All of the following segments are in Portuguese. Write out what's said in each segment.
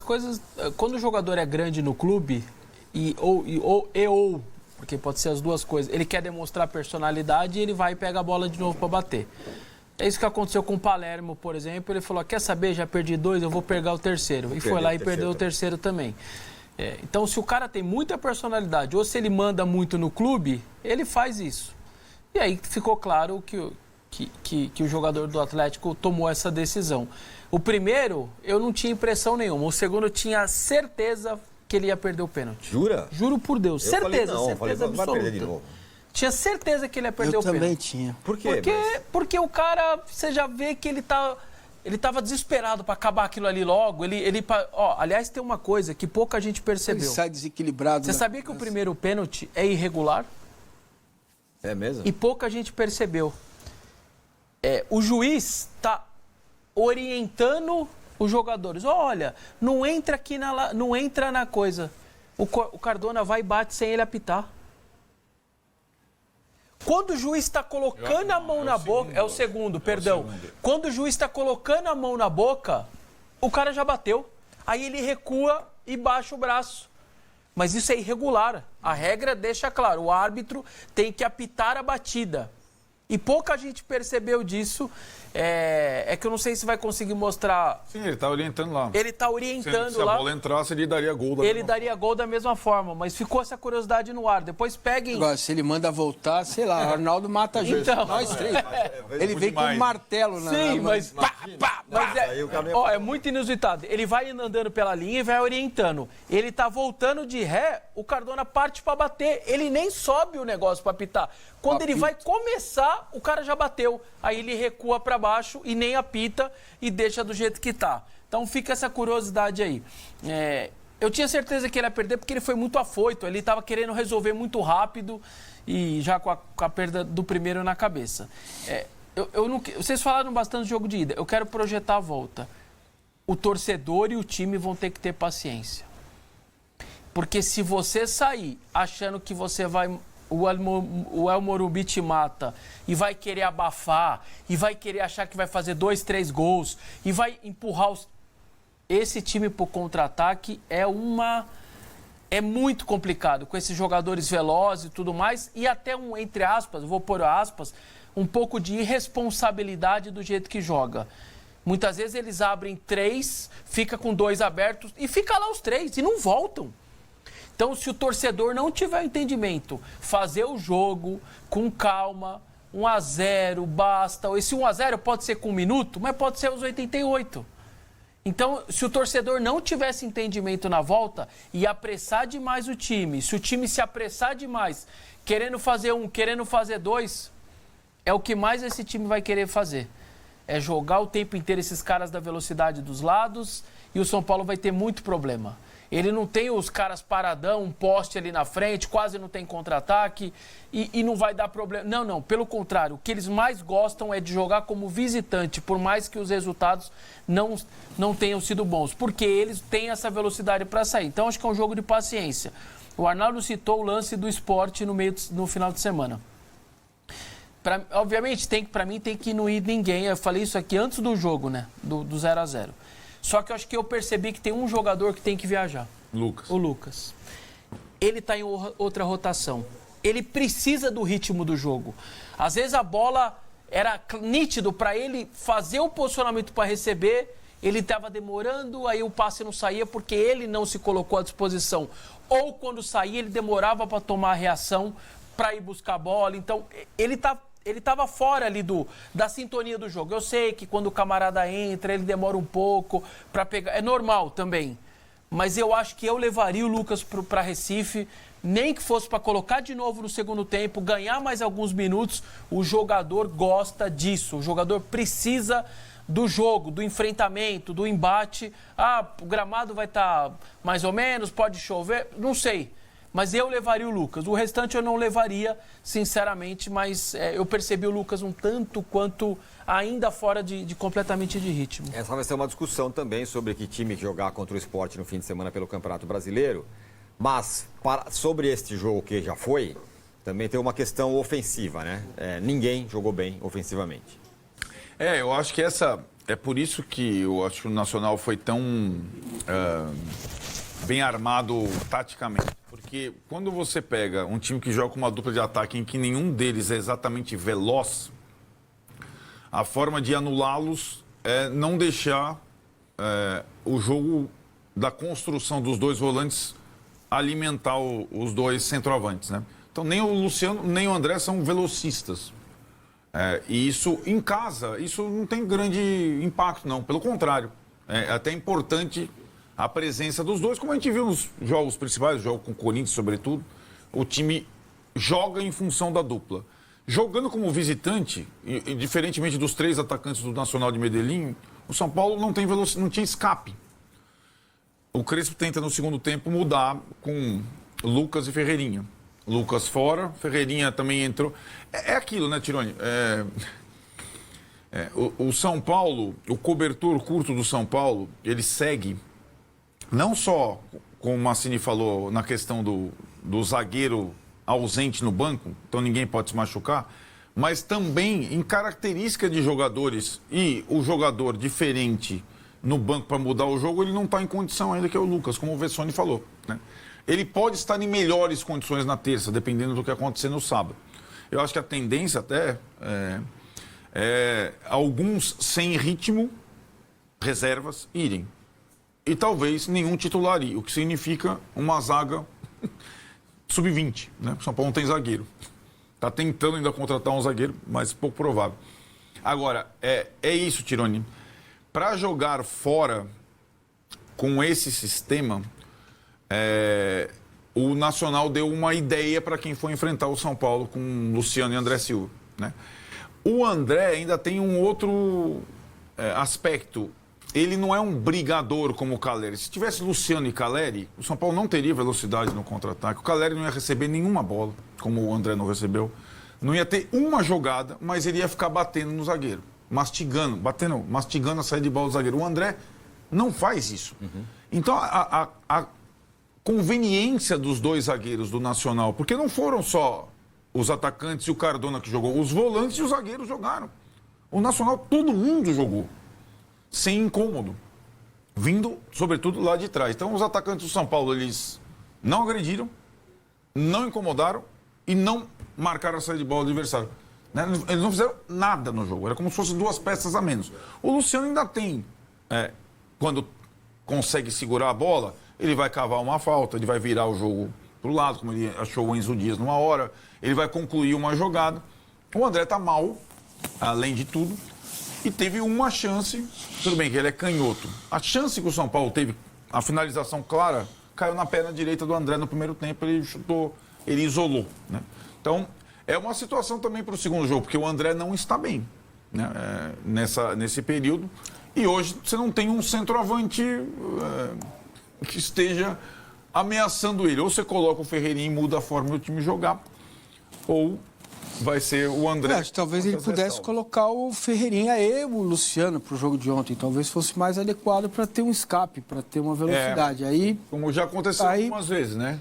coisas... Quando o jogador é grande no clube, porque pode ser as duas coisas, ele quer demonstrar personalidade e ele vai e pega a bola de novo para bater. É isso que aconteceu com o Palermo, por exemplo. Ele falou, quer saber, já perdi 2, eu vou pegar o terceiro. E foi lá e perdeu o terceiro também. Então, se o cara tem muita personalidade, ou se ele manda muito no clube, ele faz isso. E aí ficou claro que o jogador do Atlético tomou essa decisão. O primeiro, eu não tinha impressão nenhuma. O segundo, eu tinha certeza que ele ia perder o pênalti. Jura? Juro por Deus. Eu certeza, falei, não, certeza absoluta. vai perder de novo. Tinha certeza que ele ia perder o pênalti. Eu também tinha. Por quê? Porque o cara, você já vê que ele estava desesperado para acabar aquilo ali logo. Aliás, tem uma coisa que pouca gente percebeu. Ele sai desequilibrado. Você sabia que o primeiro pênalti é irregular? É mesmo? E pouca gente percebeu. O juiz está orientando os jogadores. Olha, não entra aqui não entra na coisa. O Cardona vai e bate sem ele apitar. Quando o juiz está colocando a mão na boca... É o segundo, perdão. Quando o juiz está colocando a mão na boca, o cara já bateu. Aí ele recua e baixa o braço. Mas isso é irregular. A regra deixa claro, o árbitro tem que apitar a batida. E pouca gente percebeu disso. É que eu não sei se vai conseguir mostrar... Sim, ele está orientando lá. Ele está orientando lá. Se a bola entrasse, ele daria gol da Ele daria gol da mesma forma, mas ficou essa curiosidade no ar. Depois peguem... Agora, se ele manda voltar, sei lá, o Arnaldo mata a gente. Então, nós três. Ele vem com um martelo na Sim, mão. mas é muito inusitado. Ele vai andando pela linha e vai orientando. Ele tá voltando de ré, o Cardona parte para bater. Ele nem sobe o negócio para apitar. Quando ele vai começar, o cara já bateu. Aí ele recua para baixo e nem apita e deixa do jeito que tá. Então fica essa curiosidade aí. Eu tinha certeza que ele ia perder porque ele foi muito afoito. Ele estava querendo resolver muito rápido e já com a perda do primeiro na cabeça. Vocês falaram bastante do jogo de ida. Eu quero projetar a volta. O torcedor e o time vão ter que ter paciência. Porque se você sair achando que você vai... O El Morumbi te mata e vai querer abafar e vai querer achar que vai fazer 2, 3 gols e vai empurrar esse time pro contra-ataque é muito complicado com esses jogadores velozes e tudo mais e até entre aspas, vou pôr aspas, um pouco de irresponsabilidade do jeito que joga. Muitas vezes eles abrem 3, fica com 2 abertos e fica lá os 3 e não voltam. Então, se o torcedor não tiver entendimento, fazer o jogo com calma, 1-0, basta. Esse 1-0 pode ser com 1 minuto, mas pode ser aos 88. Então, se o torcedor não tivesse entendimento na volta e apressar demais o time, se o time se apressar demais, querendo fazer 1, querendo fazer 2, é o que mais esse time vai querer fazer. É jogar o tempo inteiro esses caras da velocidade dos lados e o São Paulo vai ter muito problema. Ele não tem os caras paradão, um poste ali na frente, quase não tem contra-ataque e não vai dar problema. Não, pelo contrário, o que eles mais gostam é de jogar como visitante, por mais que os resultados não tenham sido bons, porque eles têm essa velocidade para sair. Então, acho que é um jogo de paciência. O Arnaldo citou o lance do esporte no final de semana. Obviamente, para mim, tem que não ir ninguém. Eu falei isso aqui antes do jogo, né? Do 0-0. Só que eu acho que eu percebi que tem um jogador que tem que viajar. Lucas. O Lucas. Ele está em outra rotação. Ele precisa do ritmo do jogo. Às vezes a bola era nítido para ele fazer o posicionamento para receber. Ele estava demorando, aí o passe não saía porque ele não se colocou à disposição. Ou quando saía, ele demorava para tomar a reação, para ir buscar a bola. Então, ele estava fora ali da sintonia do jogo. Eu sei que quando o camarada entra, ele demora um pouco para pegar. É normal também. Mas eu acho que eu levaria o Lucas para Recife, nem que fosse para colocar de novo no segundo tempo, ganhar mais alguns minutos. O jogador gosta disso. O jogador precisa do jogo, do enfrentamento, do embate. O gramado vai estar mais ou menos, pode chover, não sei. Mas eu levaria o Lucas. O restante eu não levaria, sinceramente, mas eu percebi o Lucas um tanto quanto ainda fora de completamente de ritmo. Essa vai ser uma discussão também sobre que time jogar contra o Sport no fim de semana pelo Campeonato Brasileiro. Mas, sobre este jogo que já foi, também tem uma questão ofensiva, né? Ninguém jogou bem ofensivamente. Eu acho que essa É por isso que eu acho que o Nacional foi tão bem armado taticamente. Porque quando você pega um time que joga com uma dupla de ataque em que nenhum deles é exatamente veloz, a forma de anulá-los é não deixar o jogo da construção dos dois volantes alimentar os dois centroavantes, né? Então, nem o Luciano, nem o André são velocistas. E isso, em casa, isso não tem grande impacto, não. Pelo contrário, é até importante a presença dos dois, como a gente viu nos jogos principais, o jogo com o Corinthians, sobretudo. O time joga em função da dupla. Jogando como visitante, e diferentemente dos 3 atacantes do Nacional de Medellín, o São Paulo não tinha escape. O Crespo tenta, no segundo tempo, mudar com Lucas e Ferreirinha. Lucas fora, Ferreirinha também entrou. É aquilo, né, Tironi? O São Paulo, o cobertor curto do São Paulo, ele segue, não só, como o Massini falou, na questão do zagueiro ausente no banco, então ninguém pode se machucar, mas também em característica de jogadores, e o jogador diferente no banco para mudar o jogo, ele não está em condição ainda, que é o Lucas, como o Vessone falou, né? Ele pode estar em melhores condições na terça, dependendo do que acontecer no sábado. Eu acho que a tendência até é alguns sem ritmo, reservas, irem. E talvez nenhum titular ir, o que significa uma zaga sub-20, né? O São Paulo não tem zagueiro. Está tentando ainda contratar um zagueiro, mas pouco provável. Agora, é isso, Tironi. Para jogar fora com esse sistema, o Nacional deu uma ideia para quem for enfrentar o São Paulo com Luciano e André Silva, né? O André ainda tem um outro aspecto. Ele não é um brigador como o Calleri. Se tivesse Luciano e Calleri, o São Paulo não teria velocidade no contra-ataque. O Calleri não ia receber nenhuma bola, como o André não recebeu. Não ia ter uma jogada, mas ele ia ficar batendo no zagueiro. Mastigando a saída de bola do zagueiro. O André não faz isso. Uhum. Então, a conveniência dos dois zagueiros do Nacional, porque não foram só os atacantes e o Cardona que jogou, os volantes e os zagueiros jogaram. O Nacional, todo mundo jogou, sem incômodo, vindo, sobretudo, lá de trás. Então, os atacantes do São Paulo, eles não agrediram, não incomodaram e não marcaram a saída de bola do adversário. Eles não fizeram nada no jogo, era como se fossem 2 peças a menos. O Luciano ainda tem, quando consegue segurar a bola, ele vai cavar uma falta, ele vai virar o jogo para o lado, como ele achou o Enzo Dias numa hora, ele vai concluir uma jogada. O André está mal, além de tudo, e teve uma chance, tudo bem que ele é canhoto. A chance que o São Paulo teve, a finalização clara, caiu na perna direita do André no primeiro tempo, ele chutou, ele isolou, né? Então, é uma situação também para o segundo jogo, porque o André não está bem, né? Nesse período. E hoje você não tem um centroavante que esteja ameaçando ele. Ou você coloca o Ferreirinha e muda a forma do time jogar, ou vai ser o André. Acho que talvez ele pudesse colocar o Ferreirinha e o Luciano para o jogo de ontem. Talvez fosse mais adequado para ter um escape, para ter uma velocidade. Aí, como já aconteceu algumas vezes, né?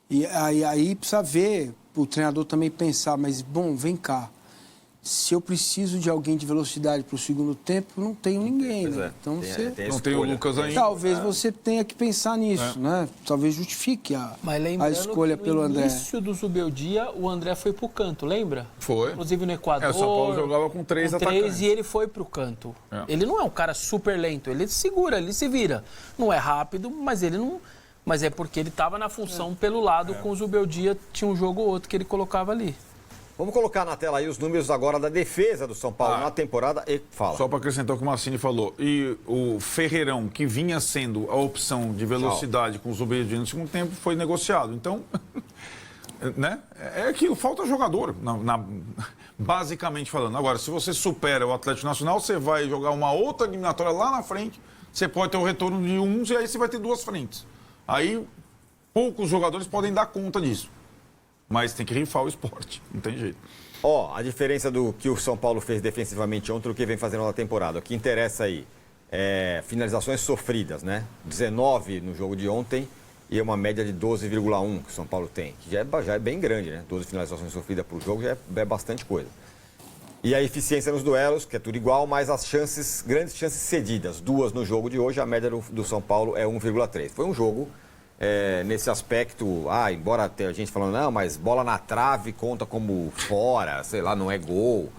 E aí precisa ver, o treinador também pensar, mas, bom, vem cá. Se eu preciso de alguém de velocidade para o segundo tempo, não tenho ninguém, né? Então não tem o Lucas ainda. Talvez você tenha que pensar nisso, né? Talvez justifique a escolha pelo André. No início do Zubeldia, o André foi para o canto, lembra? Foi. Inclusive no Equador. O São Paulo jogava com 3 atacantes. E ele foi para o canto. Ele não é um cara super lento, ele segura, ele se vira. Não é rápido, mas ele não... Mas é porque ele estava na função pelo lado, com o Zubeldia, tinha um jogo ou outro que ele colocava ali. Vamos colocar na tela aí os números agora da defesa do São Paulo na temporada e fala. Só para acrescentar o que o Massini falou. E o Ferreirão, que vinha sendo a opção de velocidade com o Zubeldia no segundo tempo, foi negociado. Então, né? É aquilo, falta jogador, basicamente falando. Agora, se você supera o Atlético Nacional, você vai jogar uma outra eliminatória lá na frente, você pode ter o retorno de uns e aí você vai ter 2 frentes. Aí, poucos jogadores podem dar conta disso. Mas tem que rifar o esporte, não tem jeito. A diferença do que o São Paulo fez defensivamente ontem do que vem fazendo na temporada. O que interessa aí é finalizações sofridas, né? 19 no jogo de ontem e uma média de 12,1 que o São Paulo tem. Que já é bem grande, né? 12 finalizações sofridas por jogo já é bastante coisa. E a eficiência nos duelos, que é tudo igual, mas as grandes chances cedidas. 2 no jogo de hoje, a média do São Paulo é 1,3. Foi um jogo, nesse aspecto, embora tenha gente falando, não, mas bola na trave conta como fora, sei lá, não é gol.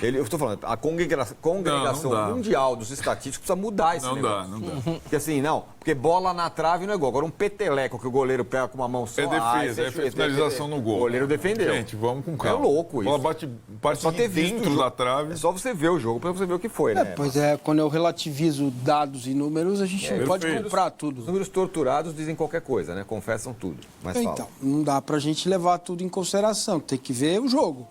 Eu estou falando, a congregação não mundial dos estatísticos precisa mudar esse negócio. Não dá. Porque assim, porque bola na trave não é gol. Agora um peteleco que o goleiro pega com uma mão só... defesa, é finalização no gol. O goleiro defendeu. Gente, vamos com calma. É louco isso. A bola bate Só ter dentro da trave. É só você ver o jogo para você ver o que foi, né? Pois quando eu relativizo dados e números, a gente não pode comprar tudo. Os números torturados dizem qualquer coisa, né? Confessam tudo. Mas Então, não dá pra gente levar tudo em consideração. Tem que ver o jogo.